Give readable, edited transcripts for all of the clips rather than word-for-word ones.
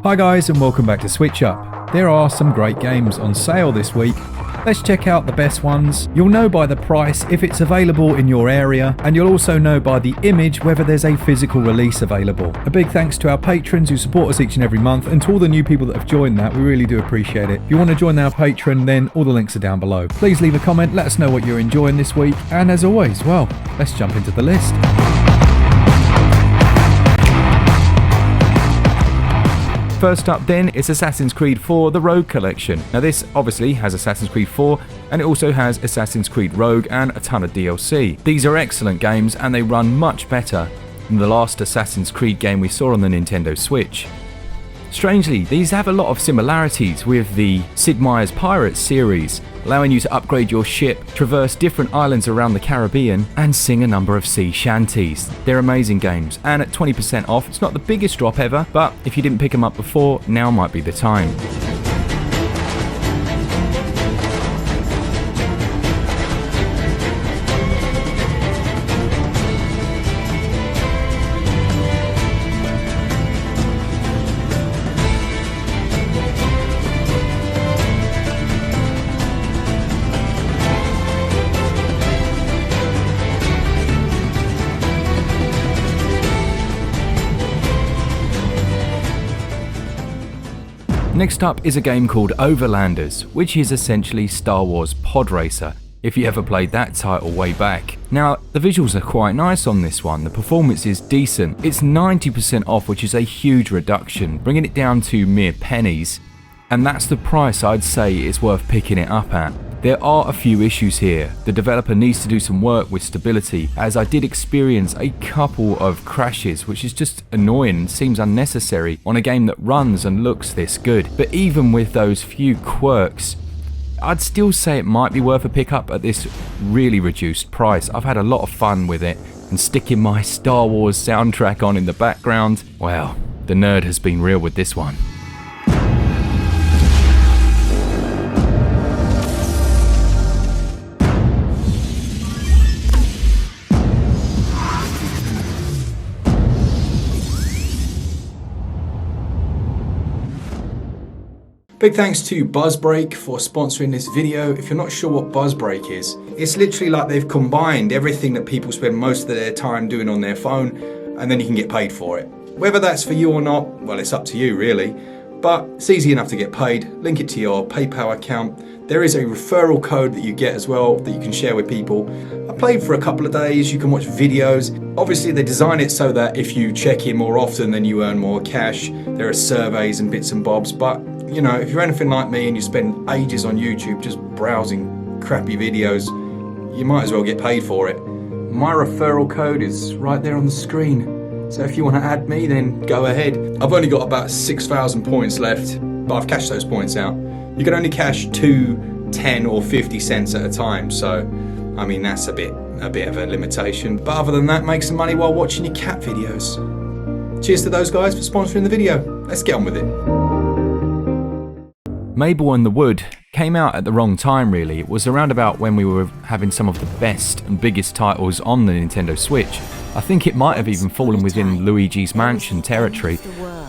Hi guys and welcome back to Switch Up. There are some great games on sale this week. Let's check out the best ones. You'll know by the price if it's available in your area, and you'll also know by the image whether there's a physical release available. A big thanks to our patrons who support us each and every month, and to all the new people that have joined that, we really do appreciate it. If you want to join our Patreon, then all the links are down below. Please leave a comment, let us know what you're enjoying this week, and as always, well, let's jump into the list. First up then is Assassin's Creed 4 The Rogue Collection. Now this obviously has Assassin's Creed 4 and it also has Assassin's Creed Rogue and a ton of DLC. These are excellent games and they run much better than the last Assassin's Creed game we saw on the Nintendo Switch. Strangely, these have a lot of similarities with the Sid Meier's Pirates series, allowing you to upgrade your ship, traverse different islands around the Caribbean, and sing a number of sea shanties. They're amazing games, and at 20% off, it's not the biggest drop ever, but if you didn't pick them up before, now might be the time. Next up is a game called Overlanders, which is essentially Star Wars Pod Racer, if you ever played that title way back. Now, the visuals are quite nice on this one, the performance is decent. It's 90% off, which is a huge reduction, bringing it down to mere pennies, and that's the price I'd say it's worth picking it up at. There are a few issues here. The developer needs to do some work with stability, as I did experience a couple of crashes, which is just annoying and seems unnecessary on a game that runs and looks this good. But even with those few quirks, I'd still say it might be worth a pickup at this really reduced price. I've had a lot of fun with it, and sticking my Star Wars soundtrack on in the background, well, the nerd has been real with this one. Big thanks to Buzzbreak for sponsoring this video. If you're not sure what Buzzbreak is, it's literally like they've combined everything that people spend most of their time doing on their phone, and then you can get paid for it. Whether that's for you or not, well, it's up to you really, but it's easy enough to get paid. Link it to your PayPal account. There is a referral code that you get as well that you can share with people. I played for a couple of days, you can watch videos. Obviously they design it so that if you check in more often then you earn more cash. There are surveys and bits and bobs, but you know, if you're anything like me and you spend ages on YouTube just browsing crappy videos, you might as well get paid for it. My referral code is right there on the screen. So if you want to add me, then go ahead. I've only got about 6,000 points left, but I've cashed those points out. You can only cash 2, 10 or 50 cents at a time, so I mean that's a bit of a limitation. But other than that, make some money while watching your cat videos. Cheers to those guys for sponsoring the video. Let's get on with it. Mable the Wood came out at the wrong time really. It was around about when we were having some of the best and biggest titles on the Nintendo Switch. I think it might have even fallen within Luigi's Mansion territory,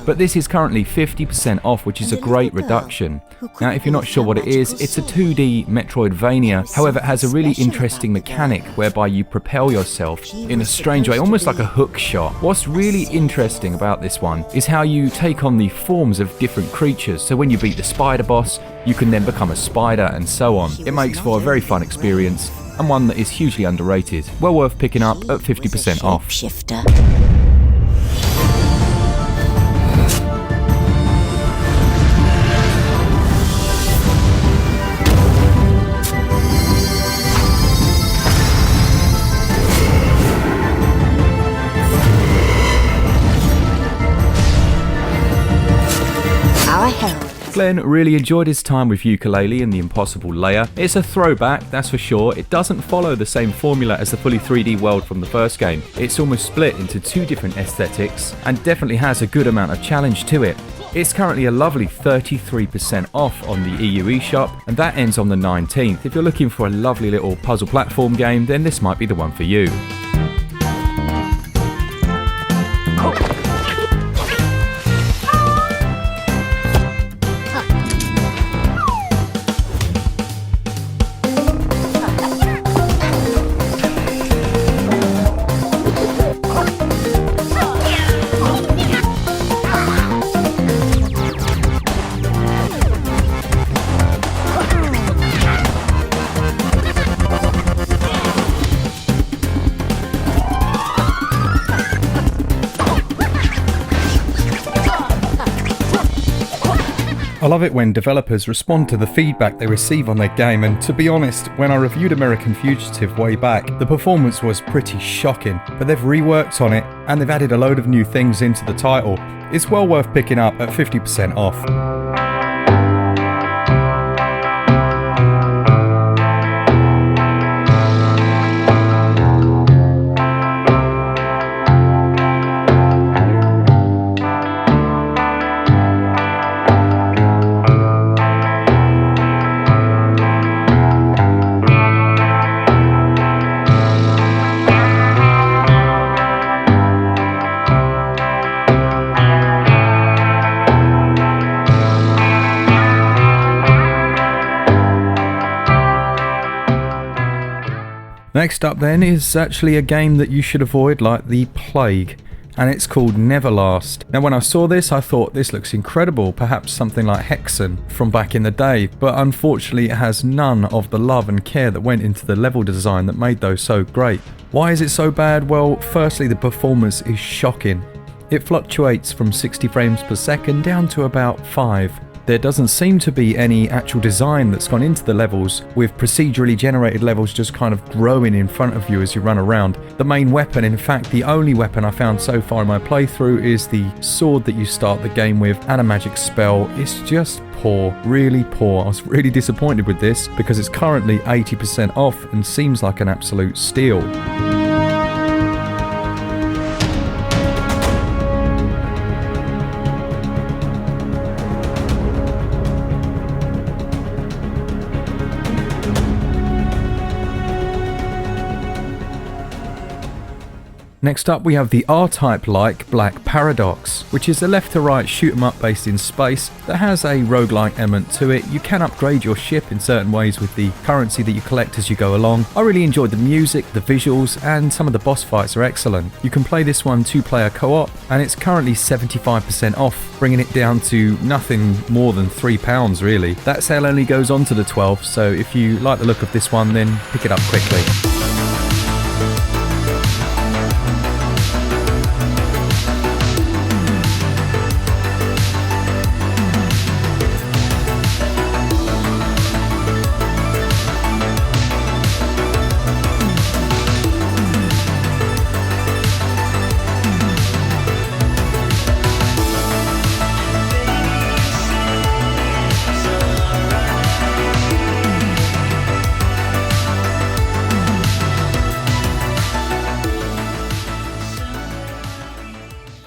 but this is currently 50% off, which is a great reduction. Now if you're not sure what it is, it's a 2D Metroidvania, however it has a really interesting mechanic whereby you propel yourself in a strange way, almost like a hook shot. What's really interesting about this one is how you take on the forms of different creatures, so when you beat the spider boss, you can then become a spider and so on. It makes for a very fun experience, and one that is hugely underrated. Well worth picking up at 50% off. Glen really enjoyed his time with Yooka-Laylee and the Impossible Layer. It's a throwback, that's for sure. It doesn't follow the same formula as the fully 3D world from the first game. It's almost split into two different aesthetics and definitely has a good amount of challenge to it. It's currently a lovely 33% off on the EU eShop, and that ends on the 19th. If you're looking for a lovely little puzzle platform game, then this might be the one for you. I love it when developers respond to the feedback they receive on their game, and to be honest, when I reviewed American Fugitive way back, the performance was pretty shocking, but they've reworked on it and they've added a load of new things into the title. It's well worth picking up at 50% off. Next up then is actually a game that you should avoid like the plague, and it's called Neverlast. Now when I saw this I thought this looks incredible, perhaps something like Hexen from back in the day, but unfortunately it has none of the love and care that went into the level design that made those so great. Why is it so bad? Well, firstly the performance is shocking. It fluctuates from 60 frames per second down to about 5. There doesn't seem to be any actual design that's gone into the levels, with procedurally generated levels just kind of growing in front of you as you run around. The main weapon, in fact the only weapon I found so far in my playthrough, is the sword that you start the game with and a magic spell. It's just poor, really poor. I was really disappointed with this because it's currently 80% off and seems like an absolute steal. Next up we have the R-Type-like Black Paradox, which is a left-to-right shoot-'em-up based in space that has a roguelike element to it. You can upgrade your ship in certain ways with the currency that you collect as you go along. I really enjoyed the music, the visuals, and some of the boss fights are excellent. You can play this one 2-player co-op, and it's currently 75% off, bringing it down to nothing more than £3 really. That sale only goes on to the 12th, so if you like the look of this one then pick it up quickly.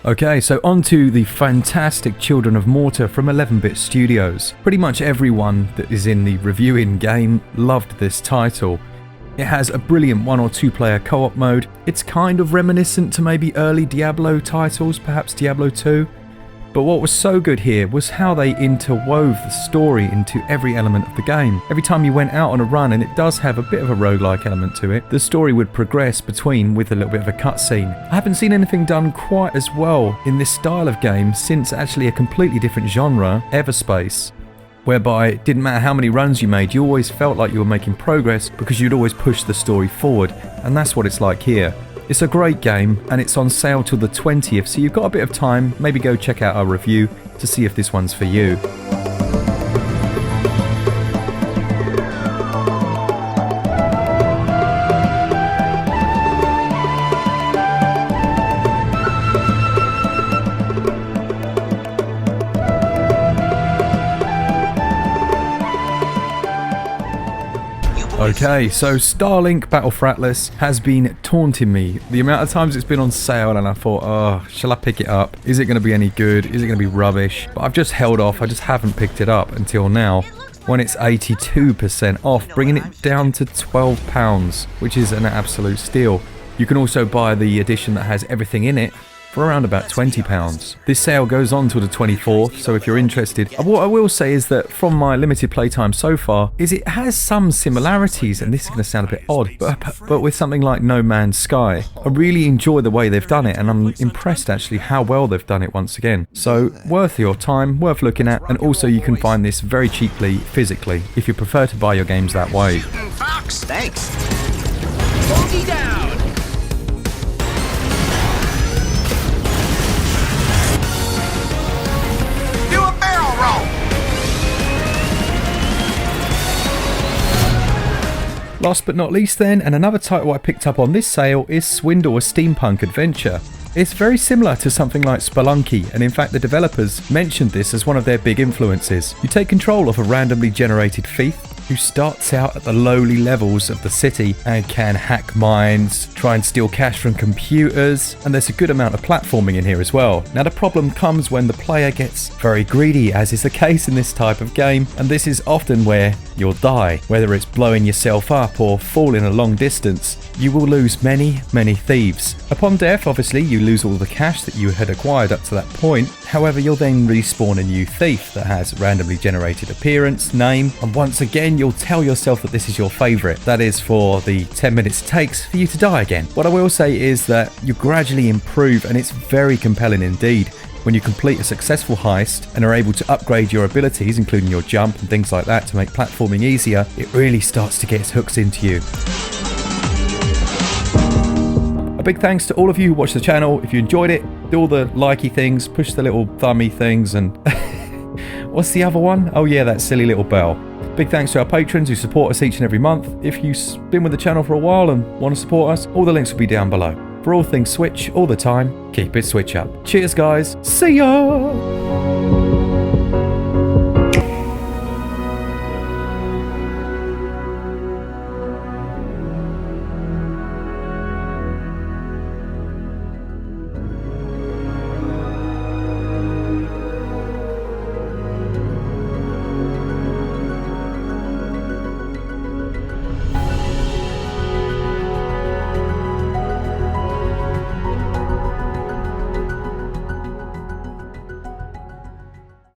Okay, so on to the fantastic Children of Morta from 11-Bit Studios. Pretty much everyone that is in the reviewing game loved this title. It has a brilliant 1 or 2 player co-op mode. It's kind of reminiscent to maybe early Diablo titles, perhaps Diablo 2. But what was so good here was how they interwove the story into every element of the game. Every time you went out on a run, and it does have a bit of a roguelike element to it, the story would progress between with a little bit of a cutscene. I haven't seen anything done quite as well in this style of game since actually a completely different genre, Everspace, whereby it didn't matter how many runs you made, you always felt like you were making progress because you'd always push the story forward, and that's what it's like here. It's a great game and it's on sale till the 20th, so you've got a bit of time. Maybe go check out our review to see if this one's for you. Okay, so Starlink Battle for Atlas has been taunting me. The amount of times it's been on sale and I thought, oh, shall I pick it up? Is it going to be any good? Is it going to be rubbish? But I've just held off. I just haven't picked it up until now, when it's 82% off, bringing it down to £12, which is an absolute steal. You can also buy the edition that has everything in it for around about £20. This sale goes on till the 24th, so if you're interested. What I will say is that from my limited playtime so far, is it has some similarities, and this is going to sound a bit odd, but with something like No Man's Sky. I really enjoy the way they've done it, and I'm impressed actually how well they've done it once again. So worth your time, worth looking at, and also you can find this very cheaply physically if you prefer to buy your games that way. Fox, thanks. Bogey down. Do a barrel roll. Last but not least then, and another title I picked up on this sale, is Swindle, a steampunk adventure. It's very similar to something like Spelunky, and in fact the developers mentioned this as one of their big influences. You take control of a randomly generated thief who starts out at the lowly levels of the city and can hack mines, try and steal cash from computers, and there's a good amount of platforming in here as well. Now the problem comes when the player gets very greedy, as is the case in this type of game, and this is often where you'll die. Whether it's blowing yourself up or falling a long distance, you will lose many thieves. Upon death, obviously, you lose all the cash that you had acquired up to that point. However, you'll then respawn a new thief that has randomly generated appearance, name, and once again, you'll tell yourself that this is your favourite. That is for the 10 minutes it takes for you to die again. What I will say is that you gradually improve, and it's very compelling indeed. When you complete a successful heist and are able to upgrade your abilities, including your jump and things like that, to make platforming easier, it really starts to get its hooks into you. A big thanks to all of you who watched the channel. If you enjoyed it, do all the likey things, push the little thummy things, and what's the other one? Oh yeah, that silly little bell. Big thanks to our patrons who support us each and every month. If you've been with the channel for a while and want to support us, all the links will be down below. For all things Switch, all the time, keep it Switch up. Cheers guys, see ya!